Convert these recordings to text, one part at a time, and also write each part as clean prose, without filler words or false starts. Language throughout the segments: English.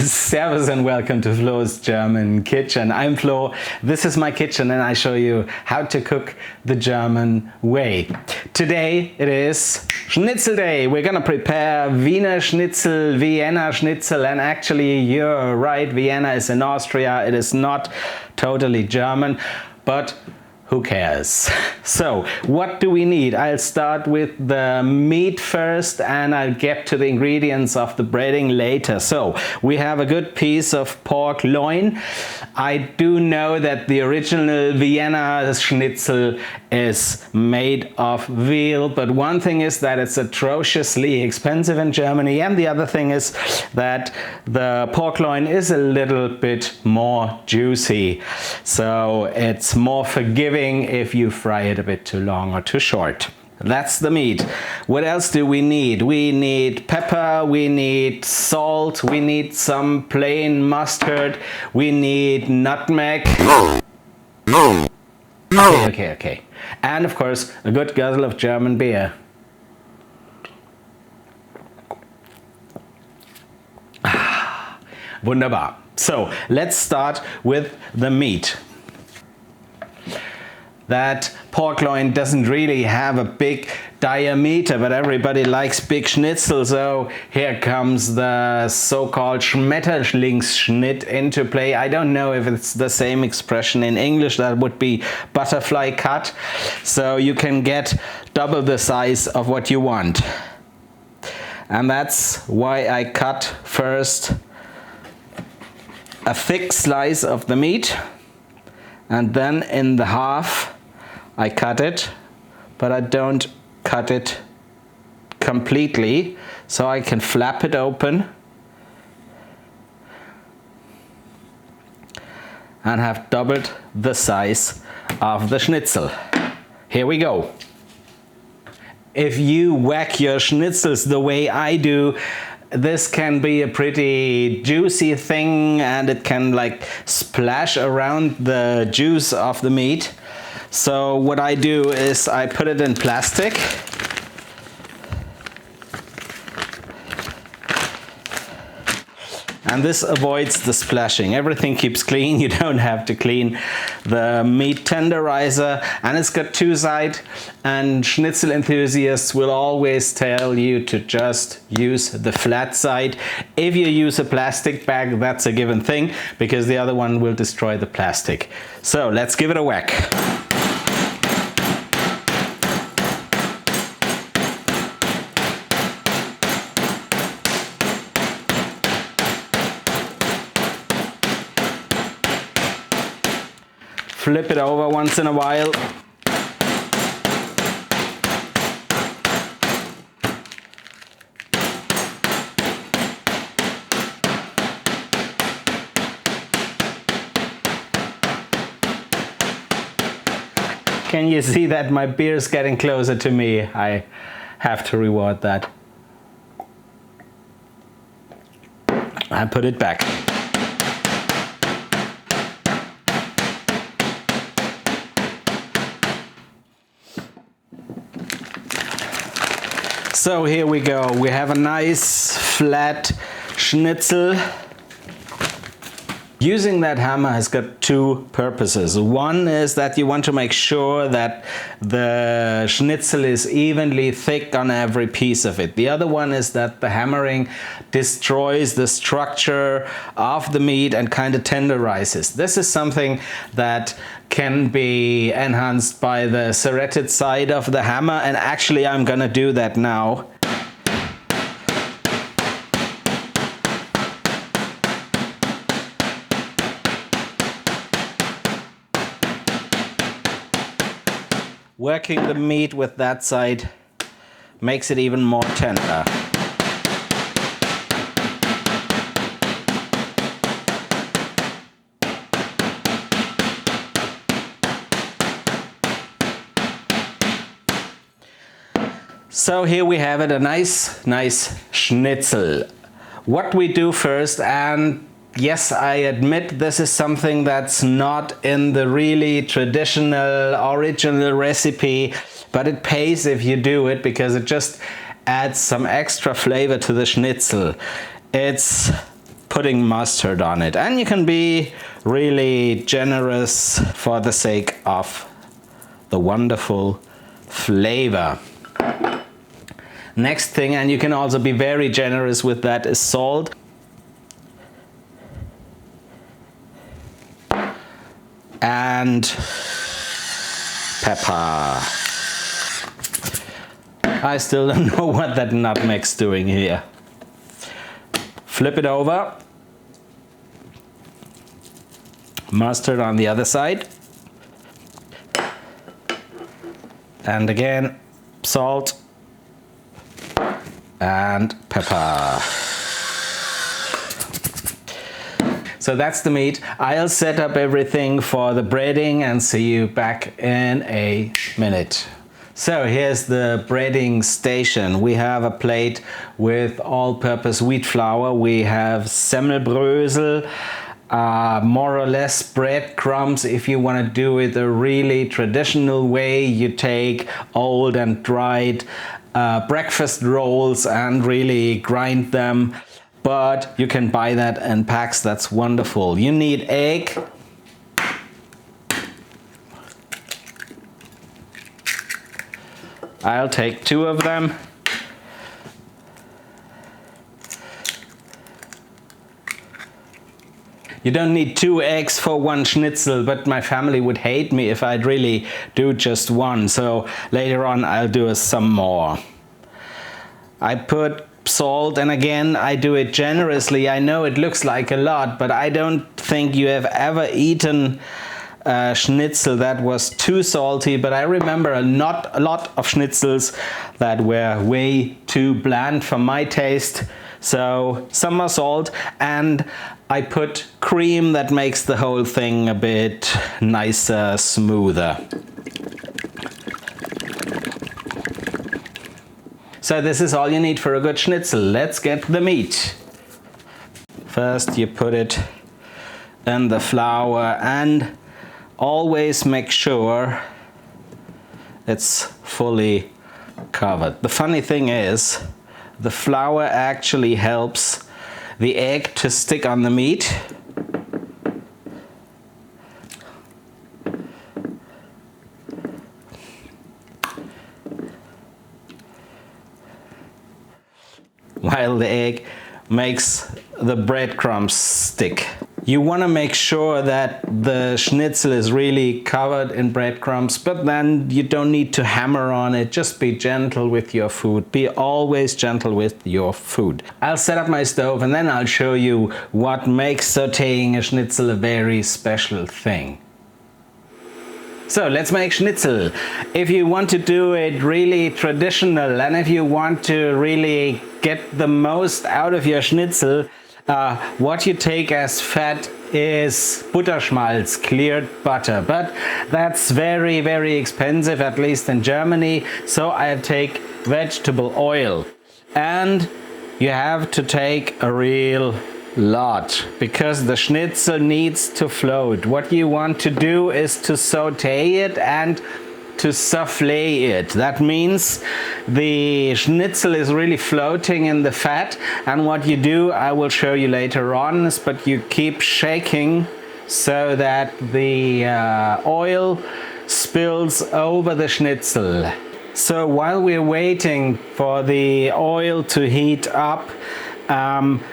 Servus and welcome to Flo's German Kitchen. I'm Flo, this is my kitchen and I show you how to cook the German way. Today it is Schnitzel Day. We're gonna prepare Wiener Schnitzel, Vienna Schnitzel, and actually you're right, Vienna is in Austria. It is not totally German, but who cares? So, what do we need? I'll start with the meat first and I'll get to the ingredients of the breading later. So, we have a good piece of pork loin. I do know that the original Vienna Schnitzel is made of veal, but one thing is that it's atrociously expensive in Germany, and the other thing is that the pork loin is a little bit more juicy. So, it's more forgiving if you fry it a bit too long or too short. That's the meat. What else do we need? We need pepper, we need salt, we need some plain mustard, we need nutmeg. Okay. And of course, a good guzzle of German beer. Wunderbar. So, let's start with the meat. That pork loin doesn't really have a big diameter, but everybody likes big schnitzel, so here comes the so-called Schmetterlingsschnitt into play. I don't know if it's the same expression in English. That would be butterfly cut. So you can get double the size of what you want. And that's why I cut first a thick slice of the meat, and then in the half I cut it, but I don't cut it completely, so I can flap it open and have doubled the size of the schnitzel. Here we go. If you whack your schnitzels the way I do, this can be a pretty juicy thing and it can like splash around the juice of the meat. So what I do is I put it in plastic. And this avoids the splashing. Everything keeps clean. You don't have to clean the meat tenderizer. And it's got two sides. And schnitzel enthusiasts will always tell you to just use the flat side. If you use a plastic bag, that's a given thing, because the other one will destroy the plastic. So let's give it a whack. Flip it over once in a while. Can you see that my beer is getting closer to me? I have to reward that. I put it back. So here we go. We have a nice flat schnitzel. Using that hammer has got two purposes. One is that you want to make sure that the schnitzel is evenly thick on every piece of it. The other one is that the hammering destroys the structure of the meat and kind of tenderizes. This is something that can be enhanced by the serrated side of the hammer, and actually I'm gonna do that now. Working the meat with that side makes it even more tender. So here we have it, a nice schnitzel. What we do first, and yes, I admit this is something that's not in the really traditional original recipe, but it pays if you do it because it just adds some extra flavor to the schnitzel. It's putting mustard on it. And you can be really generous for the sake of the wonderful flavor. Next thing, and you can also be very generous with that, is salt. And pepper. I still don't know what that nutmeg's doing here. Flip it over. Mustard on the other side. And again, salt and pepper. So that's the meat. I'll set up everything for the breading and see you back in a minute. So here's the breading station. We have a plate with all-purpose wheat flour. We have semmelbrösel, more or less breadcrumbs. If you want to do it a really traditional way, you take old and dried breakfast rolls and really grind them. But you can buy that in packs, that's wonderful. You need egg. I'll take 2 of them. You don't need 2 eggs for 1 schnitzel, but my family would hate me if I'd really do just 1. So later on I'll do some more. I put salt, and again I do it generously. I know it looks like a lot, but I don't think you have ever eaten a schnitzel that was too salty, but I remember a lot of schnitzels that were way too bland for my taste. So some more salt, and I put cream that makes the whole thing a bit nicer, smoother. So this is all you need for a good schnitzel. Let's get the meat. First you put it in the flour and always make sure it's fully covered. The funny thing is, the flour actually helps the egg to stick on the meat. While the egg makes the breadcrumbs stick. You want to make sure that the schnitzel is really covered in breadcrumbs, but then you don't need to hammer on it. Just be gentle with your food. Be always gentle with your food. I'll set up my stove and then I'll show you what makes sauteing a schnitzel a very special thing. So let's make schnitzel. If you want to do it really traditional and if you want to really get the most out of your schnitzel, what you take as fat is Butterschmalz, cleared butter, but that's very, very expensive, at least in Germany. So I take vegetable oil, and you have to take a real lot because the schnitzel needs to float. What you want to do is to saute it and to souffle it. That means the schnitzel is really floating in the fat, and what you do, I will show you later on, is but you keep shaking so that the oil spills over the schnitzel. So while we're waiting for the oil to heat up,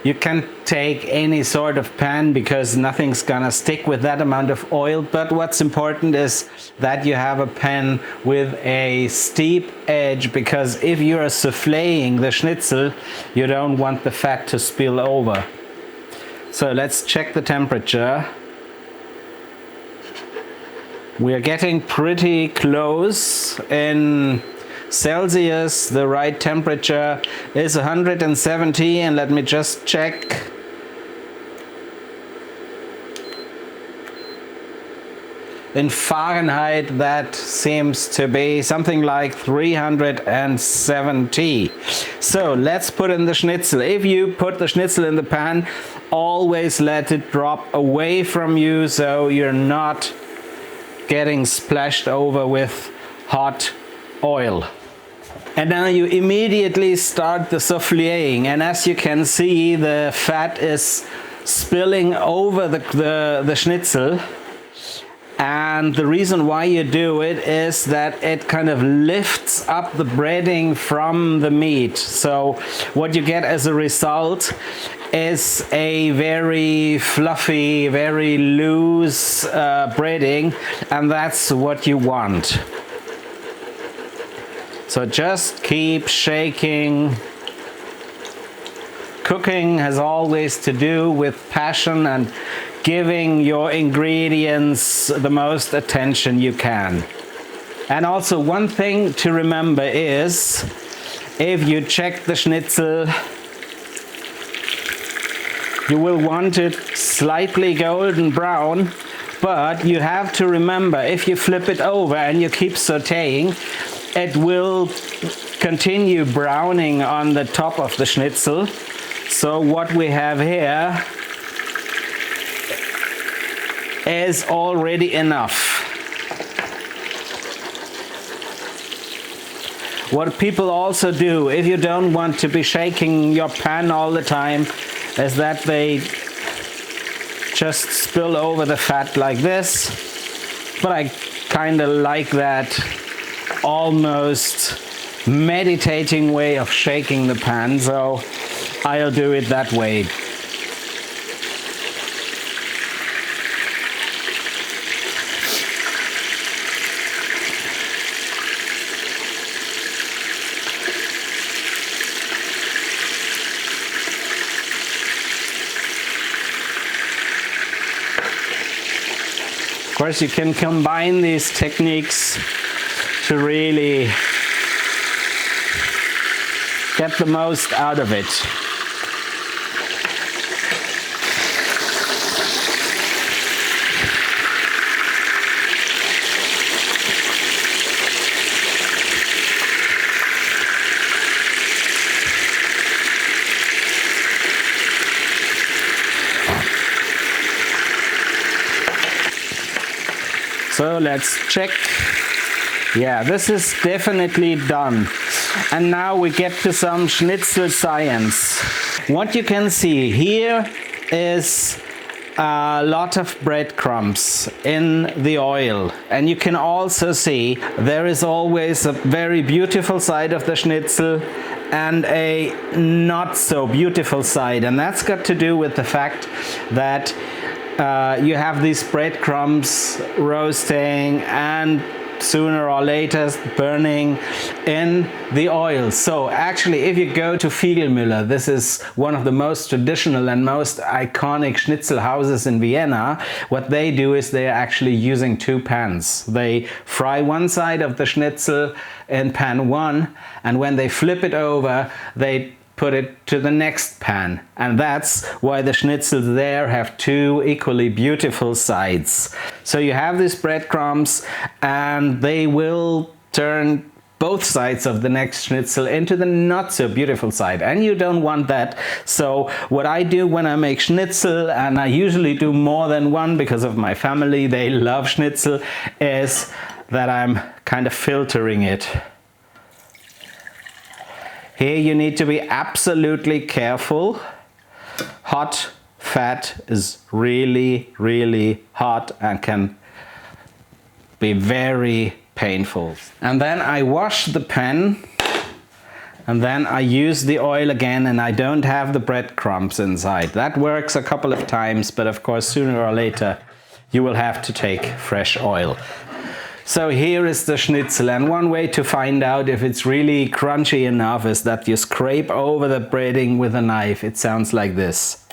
you can take any sort of pan because nothing's gonna stick with that amount of oil, but what's important is that you have a pan with a steep edge, because if you're souffleing the schnitzel, you don't want the fat to spill over. So let's check the temperature. We're getting pretty close. In Celsius, the right temperature is 170, and let me just check. In Fahrenheit, that seems to be something like 370. So let's put in the schnitzel. If you put the schnitzel in the pan, always let it drop away from you so you're not getting splashed over with hot oil. And now you immediately start the souffleing, and as you can see, the fat is spilling over the schnitzel. And the reason why you do it is that it kind of lifts up the breading from the meat. So what you get as a result is a very fluffy, very loose breading, and that's what you want. So just keep shaking. Cooking has always to do with passion and giving your ingredients the most attention you can. And also one thing to remember is, if you check the schnitzel, you will want it slightly golden brown, but you have to remember, if you flip it over and you keep sauteing, it will continue browning on the top of the schnitzel. So what we have here is already enough. What people also do, if you don't want to be shaking your pan all the time, is that they just spill over the fat like this. But I kind of like that almost meditating way of shaking the pan, so I'll do it that way. Of course, you can combine these techniques to really get the most out of it. So let's check. Yeah, this is definitely done. And now we get to some schnitzel science. What you can see here is a lot of breadcrumbs in the oil. And you can also see there is always a very beautiful side of the schnitzel and a not so beautiful side. And that's got to do with the fact that you have these breadcrumbs roasting and sooner or later burning in the oil. So actually, if you go to Fiegelmüller, this is one of the most traditional and most iconic schnitzel houses in Vienna. What they do is they're actually using two pans. They fry one side of the schnitzel in pan one, and when they flip it over, they put it to the next pan. And that's why the schnitzels there have two equally beautiful sides. So you have these breadcrumbs and they will turn both sides of the next schnitzel into the not so beautiful side, and you don't want that. So what I do when I make schnitzel, and I usually do more than one because of my family, they love schnitzel, is that I'm kind of filtering it. Here you need to be absolutely careful. Hot fat is really, really hot and can be very painful. And then I wash the pan, and then I use the oil again, and I don't have the breadcrumbs inside. That works a couple of times, but of course sooner or later you will have to take fresh oil. So here is the schnitzel, and one way to find out if it's really crunchy enough is that you scrape over the breading with a knife. It sounds like this.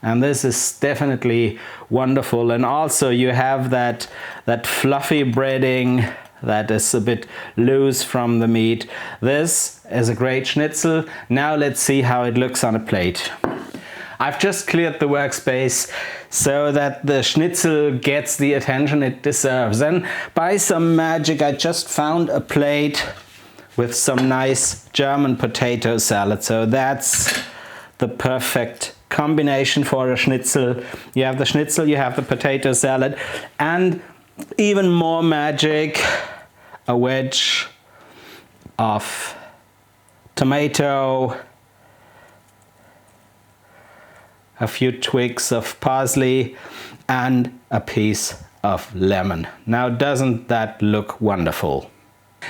And this is definitely wonderful. And also you have that fluffy breading that is a bit loose from the meat. This is a great schnitzel. Now let's see how it looks on a plate. I've just cleared the workspace so that the schnitzel gets the attention it deserves. And by some magic, I just found a plate with some nice German potato salad. So that's the perfect combination for a schnitzel. You have the schnitzel, you have the potato salad, and even more magic, a wedge of tomato a few twigs of parsley, and a piece of lemon. Now, doesn't that look wonderful?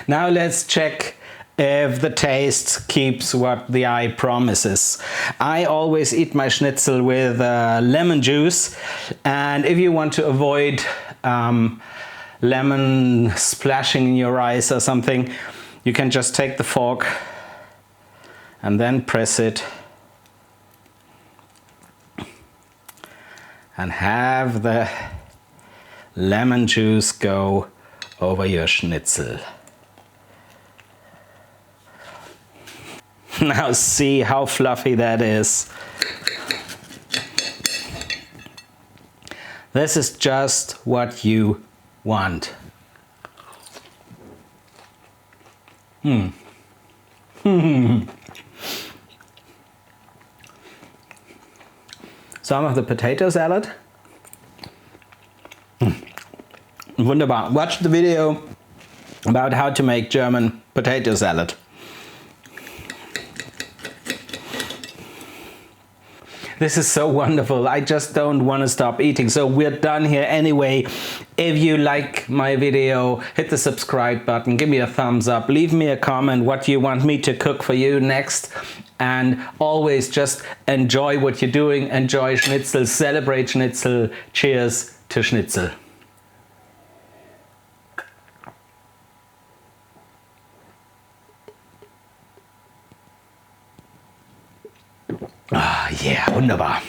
Now let's check if the taste keeps what the eye promises. I always eat my schnitzel with lemon juice, and if you want to avoid lemon splashing in your eyes or something, you can just take the fork and then press it and have the lemon juice go over your schnitzel. Now see how fluffy that is. This is just what you want. Some of the potato salad. Wunderbar. Watch the video about how to make German potato salad. This is so wonderful. I just don't want to stop eating. So we're done here anyway. If you like my video, hit the subscribe button, give me a thumbs up, leave me a comment what you want me to cook for you next. And always just enjoy what you're doing. Enjoy schnitzel, celebrate schnitzel. Cheers to schnitzel. Ah, yeah, wunderbar.